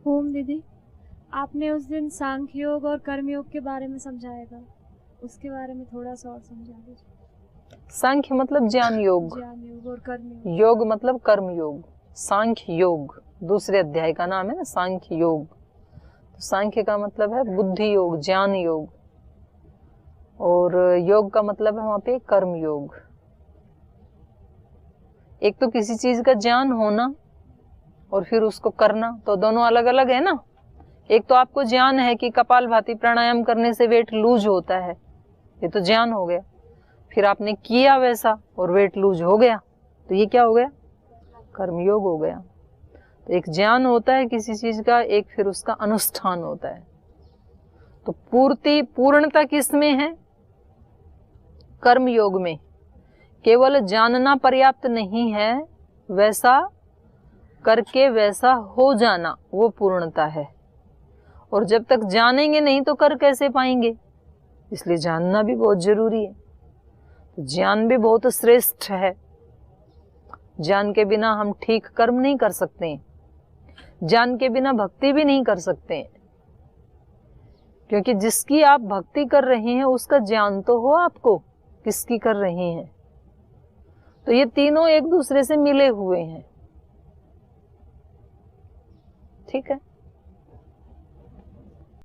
Home दीदी, आपने उस दिन सांख्य योग और कर्म योग के बारे में समझाया था, उसके बारे में थोड़ा सा और समझा दीजिए। सांख्य मतलब ज्ञान योग, ज्ञान योग और कर्म योग। योग मतलब कर्म योग। सांख्य योग दूसरे अध्याय का नाम है ना, सांख्य योग। तो सांख्य का मतलब है बुद्धि योग, ज्ञान योग, और योग का मतलब है वहां पे कर्म योग। एक तो किसी चीज का ज्ञान होना और फिर उसको करना, तो दोनों अलग अलग है ना। एक तो आपको ज्ञान है कि कपालभाति प्राणायाम करने से वेट लूज होता है, ये तो ज्ञान हो गया। फिर आपने किया वैसा और वेट लूज हो गया, तो ये क्या हो गया? कर्मयोग हो गया। तो एक ज्ञान होता है किसी चीज का, एक फिर उसका अनुष्ठान होता है। तो पूर्णता किस में है? कर्मयोग में। केवल जानना पर्याप्त नहीं है, वैसा करके वैसा हो जाना वो पूर्णता है। और जब तक जानेंगे नहीं तो कर कैसे पाएंगे, इसलिए जानना भी बहुत जरूरी है। तो ज्ञान भी बहुत श्रेष्ठ है। ज्ञान के बिना हम ठीक कर्म नहीं कर सकते, ज्ञान के बिना भक्ति भी नहीं कर सकते, क्योंकि जिसकी आप भक्ति कर रहे हैं उसका ज्ञान तो हो आपको किसकी कर रहे हैं। तो ये तीनों एक दूसरे से मिले हुए हैं, ठीक है।